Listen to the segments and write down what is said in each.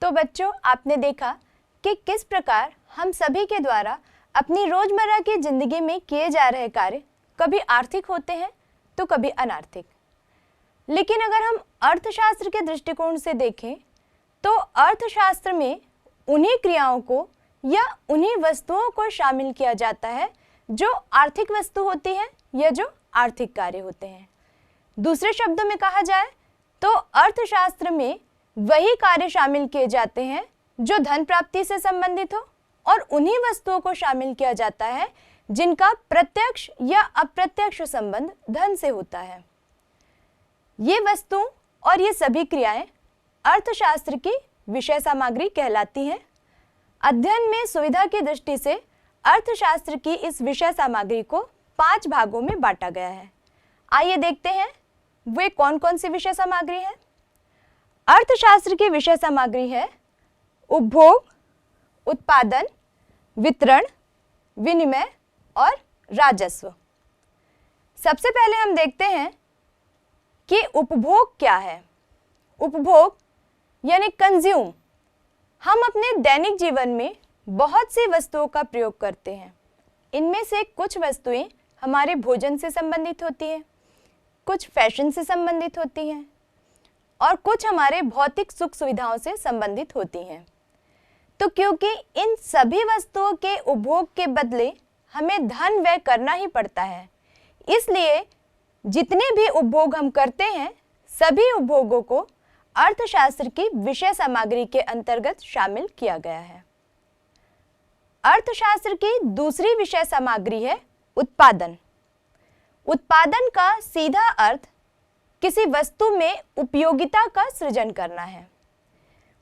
तो बच्चों, आपने देखा कि किस प्रकार हम सभी के द्वारा अपनी रोजमर्रा की जिंदगी में किए जा रहे कार्य कभी आर्थिक होते हैं तो कभी अनार्थिक। लेकिन अगर हम अर्थशास्त्र के दृष्टिकोण से देखें तो अर्थशास्त्र में उन्हीं क्रियाओं को या उन्हीं वस्तुओं को शामिल किया जाता है जो आर्थिक वस्तु होती है या जो आर्थिक कार्य होते हैं। दूसरे शब्दों में कहा जाए तो अर्थशास्त्र में वही कार्य शामिल किए जाते हैं जो धन प्राप्ति से संबंधित हो और उन्हीं वस्तुओं को शामिल किया जाता है जिनका प्रत्यक्ष या अप्रत्यक्ष संबंध धन से होता है। ये वस्तु और ये सभी क्रियाएं अर्थशास्त्र की विषय सामग्री कहलाती हैं। अध्ययन में सुविधा की दृष्टि से अर्थशास्त्र की इस विषय सामग्री को 5 भागों में बांटा गया है। आइए देखते हैं वे कौन कौन सी विषय सामग्री है। अर्थशास्त्र की विषय सामग्री है उपभोग, उत्पादन, वितरण, विनिमय और राजस्व। सबसे पहले हम देखते हैं कि उपभोग क्या है। उपभोग यानी कंज्यूम। हम अपने दैनिक जीवन में बहुत सी वस्तुओं का प्रयोग करते हैं। इनमें से कुछ वस्तुएं हमारे भोजन से संबंधित होती हैं, कुछ फैशन से संबंधित होती हैं और कुछ हमारे भौतिक सुख सुविधाओं से संबंधित होती हैं। तो क्योंकि इन सभी वस्तुओं के उपभोग के बदले हमें धन व्यय करना ही पड़ता है, इसलिए जितने भी उपभोग हम करते हैं सभी उपभोगों को अर्थशास्त्र की विषय सामग्री के अंतर्गत शामिल किया गया है। अर्थशास्त्र की दूसरी विषय सामग्री है उत्पादन। उत्पादन का सीधा अर्थ किसी वस्तु में उपयोगिता का सृजन करना है।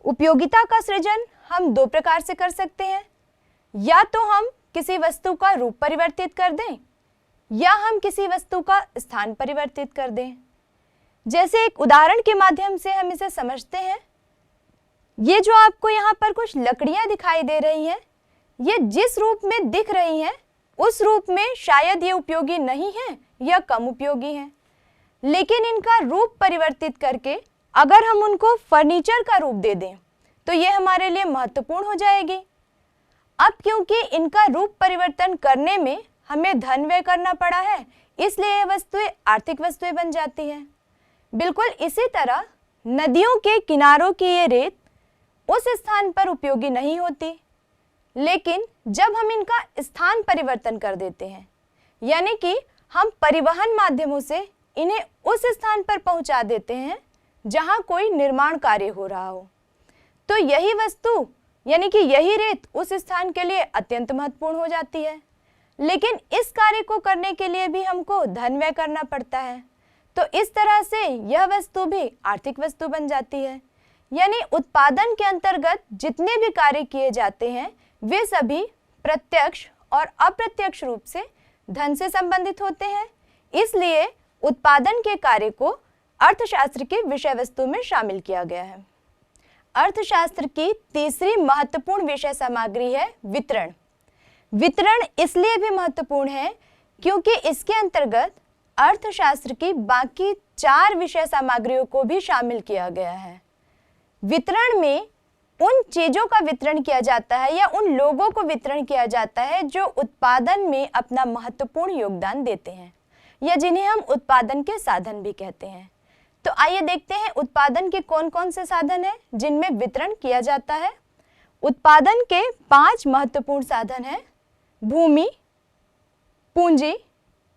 उपयोगिता का सृजन हम 2 प्रकार से कर सकते हैं। या तो हम किसी वस्तु का रूप परिवर्तित कर दें या हम किसी वस्तु का स्थान परिवर्तित कर दें। जैसे एक उदाहरण के माध्यम से हम इसे समझते हैं। ये जो आपको यहाँ पर कुछ लकड़ियाँ दिखाई दे रही हैं, ये जिस रूप में दिख रही हैं उस रूप में शायद ये उपयोगी नहीं है या कम उपयोगी हैं, लेकिन इनका रूप परिवर्तित करके अगर हम उनको फर्नीचर का रूप दे दें तो ये हमारे लिए महत्वपूर्ण हो जाएगी। अब क्योंकि इनका रूप परिवर्तन करने में हमें धन व्यय करना पड़ा है, इसलिए ये वस्तुएं आर्थिक वस्तुएं बन जाती हैं। बिल्कुल इसी तरह नदियों के किनारों की ये रेत उस स्थान पर उपयोगी नहीं होती, लेकिन जब हम इनका स्थान परिवर्तन कर देते हैं, यानी कि हम परिवहन माध्यमों से इन्हें उस स्थान पर पहुंचा देते हैं जहां कोई निर्माण कार्य हो रहा हो, तो यही वस्तु यानी कि यही रेत उस स्थान के लिए अत्यंत महत्वपूर्ण हो जाती है। लेकिन इस कार्य को करने के लिए भी हमको धन व्यय करना पड़ता है, तो इस तरह से यह वस्तु भी आर्थिक वस्तु बन जाती है। यानी उत्पादन के अंतर्गत जितने भी कार्य किए जाते हैं वे सभी प्रत्यक्ष और अप्रत्यक्ष रूप से धन से संबंधित होते हैं, इसलिए उत्पादन के कार्य को अर्थशास्त्र की विषय वस्तु में शामिल किया गया है। अर्थशास्त्र की तीसरी महत्वपूर्ण विषय सामग्री है वितरण। वितरण इसलिए भी महत्वपूर्ण है क्योंकि इसके अंतर्गत अर्थशास्त्र की बाकी 4 विषय सामग्रियों को भी शामिल किया गया है। वितरण में उन चीजों का वितरण किया जाता है या उन लोगों को वितरण किया जाता है जो उत्पादन में अपना महत्वपूर्ण योगदान देते हैं या जिन्हें हम उत्पादन के साधन भी कहते हैं। तो आइए देखते हैं उत्पादन के कौन कौन से साधन हैं जिनमें वितरण किया जाता है। उत्पादन के 5 महत्वपूर्ण साधन हैं: भूमि, पूंजी,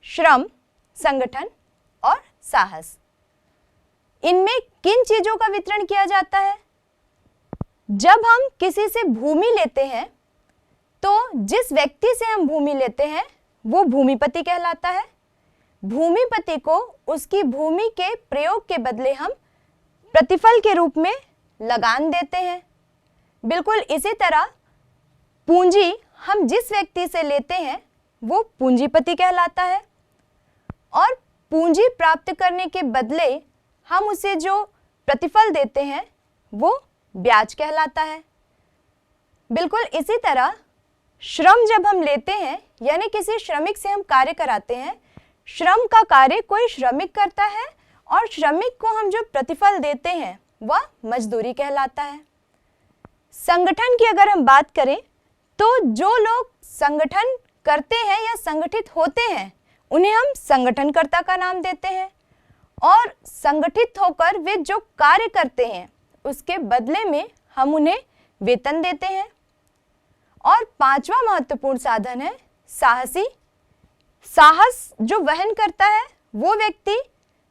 श्रम, संगठन और साहस। इनमें किन चीजों का वितरण किया जाता है? जब हम किसी से भूमि लेते हैं तो जिस व्यक्ति से हम भूमि लेते हैं वो भूमिपति कहलाता है। भूमिपति को उसकी भूमि के प्रयोग के बदले हम प्रतिफल के रूप में लगान देते हैं। बिल्कुल इसी तरह पूंजी हम जिस व्यक्ति से लेते हैं वो पूंजीपति कहलाता है और पूंजी प्राप्त करने के बदले हम उसे जो प्रतिफल देते हैं वो ब्याज कहलाता है। बिल्कुल इसी तरह श्रम जब हम लेते हैं यानी किसी श्रमिक से हम कार्य कराते हैं, श्रम का कार्य कोई श्रमिक करता है और श्रमिक को हम जो प्रतिफल देते हैं वह मजदूरी कहलाता है। संगठन की अगर हम बात करें तो जो लोग संगठन करते हैं या संगठित होते हैं उन्हें हम संगठनकर्ता का नाम देते हैं, और संगठित होकर वे जो कार्य करते हैं उसके बदले में हम उन्हें वेतन देते हैं। और पांचवा महत्वपूर्ण साधन है साहसी। साहस जो वहन करता है वो व्यक्ति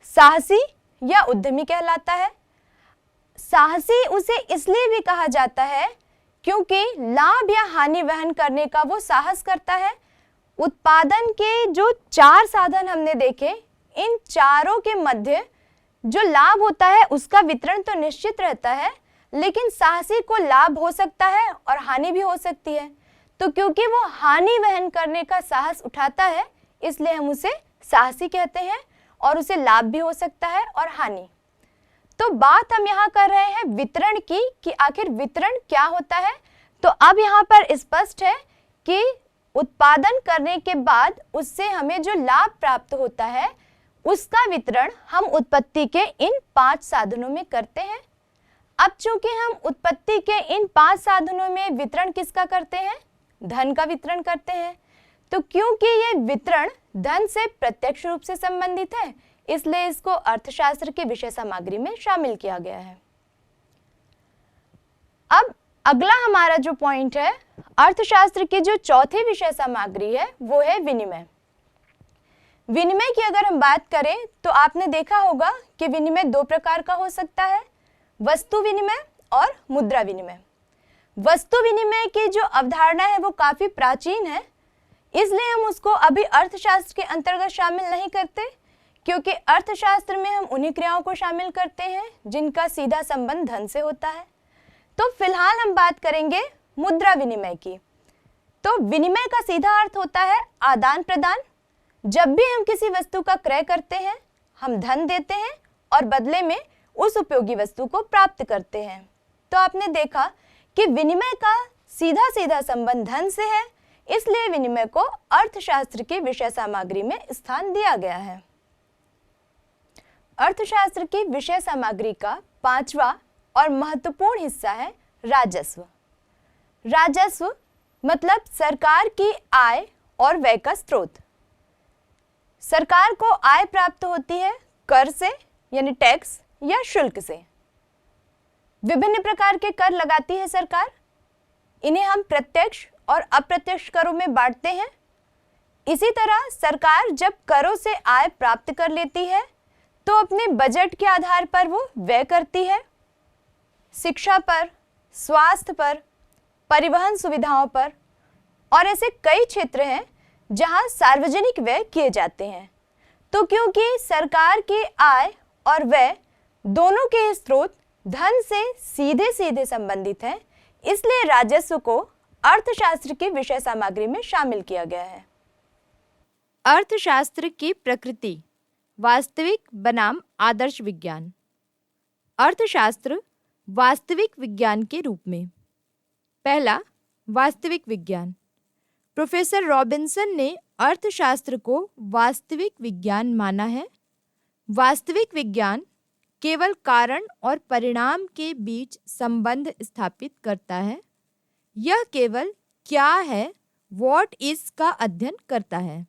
साहसी या उद्यमी कहलाता है। साहसी उसे इसलिए भी कहा जाता है क्योंकि लाभ या हानि वहन करने का वो साहस करता है। उत्पादन के जो 4 साधन हमने देखे, इन चारों के मध्य जो लाभ होता है उसका वितरण तो निश्चित रहता है, लेकिन साहसी को लाभ हो सकता है और हानि भी हो सकती है। तो क्योंकि वो हानि वहन करने का साहस उठाता है इसलिए हम उसे साहसी कहते हैं, और उसे लाभ भी हो सकता है और हानि। तो बात हम यहाँ कर रहे हैं वितरण की कि आखिर वितरण क्या होता है। तो अब यहाँ पर स्पष्ट है कि उत्पादन करने के बाद उससे हमें जो लाभ प्राप्त होता है उसका वितरण हम उत्पत्ति के इन 5 साधनों में करते हैं। अब चूंकि हम उत्पत्ति के इन 5 साधनों में वितरण किसका करते हैं, धन का वितरण करते हैं, तो क्योंकि ये वितरण धन से प्रत्यक्ष रूप से संबंधित है इसलिए इसको अर्थशास्त्र की विषय सामग्री में शामिल किया गया है। अब अगला हमारा जो पॉइंट है, अर्थशास्त्र की जो चौथी विषय सामग्री है वो है विनिमय। विनिमय की अगर हम बात करें तो आपने देखा होगा कि विनिमय 2 प्रकार का हो सकता है, वस्तु विनिमय और मुद्रा विनिमय। वस्तु विनिमय की जो अवधारणा है वो काफी प्राचीन है, इसलिए हम उसको अभी अर्थशास्त्र के अंतर्गत शामिल नहीं करते, क्योंकि अर्थशास्त्र में हम उन्हीं क्रियाओं को शामिल करते हैं जिनका सीधा संबंध धन से होता है। तो फिलहाल हम बात करेंगे मुद्रा विनिमय की। तो विनिमय का सीधा अर्थ होता है आदान प्रदान। जब भी हम किसी वस्तु का क्रय करते हैं हम धन देते हैं और बदले में उस उपयोगी वस्तु को प्राप्त करते हैं। तो आपने देखा कि विनिमय का सीधा सीधा संबंध धन से है, इसलिए विनिमय को अर्थशास्त्र की विषय सामग्री में स्थान दिया गया है। अर्थशास्त्र की विषय सामग्री का 5वां और महत्वपूर्ण हिस्सा है राजस्व। राजस्व मतलब सरकार की आय और व्यय का स्रोत। सरकार को आय प्राप्त होती है कर से यानी टैक्स या शुल्क से। विभिन्न प्रकार के कर लगाती है सरकार, इन्हें हम प्रत्यक्ष और अप्रत्यक्ष करों में बांटते हैं। इसी तरह सरकार जब करों से आय प्राप्त कर लेती है तो अपने बजट के आधार पर वो व्यय करती है। शिक्षा पर, स्वास्थ्य पर, परिवहन सुविधाओं पर, और ऐसे कई क्षेत्र हैं जहां सार्वजनिक व्यय किए जाते हैं। तो क्योंकि सरकार की आय और व्यय दोनों के स्रोत धन से सीधे सीधे संबंधित हैं, इसलिए राजस्व को अर्थशास्त्र की विषय सामग्री में शामिल किया गया है। अर्थशास्त्र की प्रकृति, वास्तविक बनाम आदर्श विज्ञान। अर्थशास्त्र वास्तविक विज्ञान के रूप में। पहला, वास्तविक विज्ञान। प्रोफेसर रॉबिन्सन ने अर्थशास्त्र को वास्तविक विज्ञान माना है। वास्तविक विज्ञान केवल कारण और परिणाम के बीच संबंध स्थापित करता है। यह केवल क्या है, व्हाट इज का अध्ययन करता है।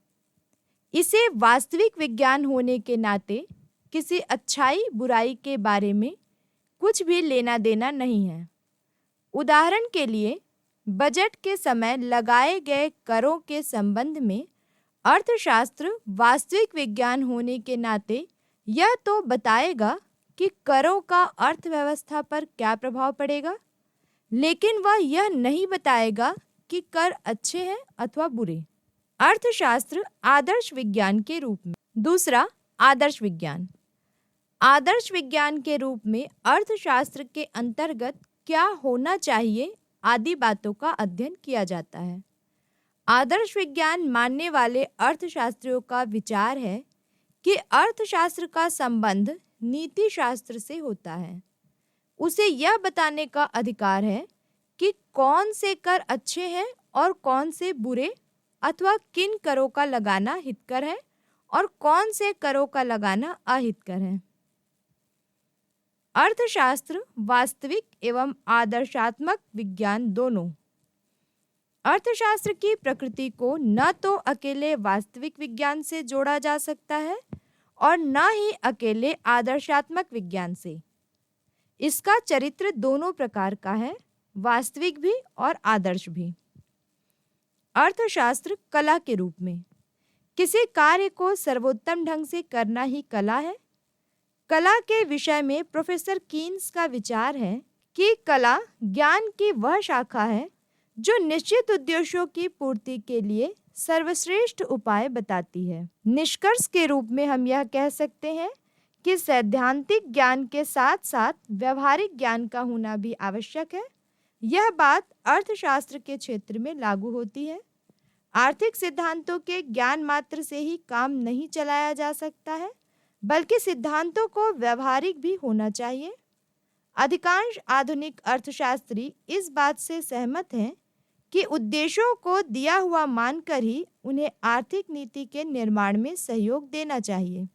इसे वास्तविक विज्ञान होने के नाते किसी अच्छाई बुराई के बारे में कुछ भी लेना देना नहीं है। उदाहरण के लिए, बजट के समय लगाए गए करों के संबंध में अर्थशास्त्र वास्तविक विज्ञान होने के नाते यह तो बताएगा कि करों का अर्थव्यवस्था पर क्या प्रभाव पड़ेगा, लेकिन वह यह नहीं बताएगा कि कर अच्छे हैं अथवा बुरे। अर्थशास्त्र आदर्श विज्ञान के रूप में। दूसरा, आदर्श विज्ञान। आदर्श विज्ञान के रूप में अर्थशास्त्र के अंतर्गत क्या होना चाहिए आदि बातों का अध्ययन किया जाता है। आदर्श विज्ञान मानने वाले अर्थशास्त्रियों का विचार है कि अर्थशास्त्र का संबंध नीति शास्त्र से होता है। उसे यह बताने का अधिकार है कि कौन से कर अच्छे हैं और कौन से बुरे, अथवा किन करों का लगाना हितकर है और कौन से करों का लगाना अहितकर है। अर्थशास्त्र वास्तविक एवं आदर्शात्मक विज्ञान दोनों। अर्थशास्त्र की प्रकृति को न तो अकेले वास्तविक विज्ञान से जोड़ा जा सकता है और न ही अकेले आदर्शात्मक विज्ञान से। इसका चरित्र दोनों प्रकार का है, वास्तविक भी और आदर्श भी। अर्थशास्त्र कला के रूप में। किसी कार्य को सर्वोत्तम ढंग से करना ही कला है। कला के विषय में प्रोफेसर कीन्स का विचार है कि कला ज्ञान की वह शाखा है जो निश्चित उद्देश्यों की पूर्ति के लिए सर्वश्रेष्ठ उपाय बताती है। निष्कर्ष के रूप में हम यह कह सकते हैं कि सैद्धांतिक ज्ञान के साथ साथ व्यवहारिक ज्ञान का होना भी आवश्यक है। यह बात अर्थशास्त्र के क्षेत्र में लागू होती है। आर्थिक सिद्धांतों के ज्ञान मात्र से ही काम नहीं चलाया जा सकता है, बल्कि सिद्धांतों को व्यवहारिक भी होना चाहिए। अधिकांश आधुनिक अर्थशास्त्री इस बात से सहमत हैं कि उद्देश्यों को दिया हुआ मानकर ही उन्हें आर्थिक नीति के निर्माण में सहयोग देना चाहिए।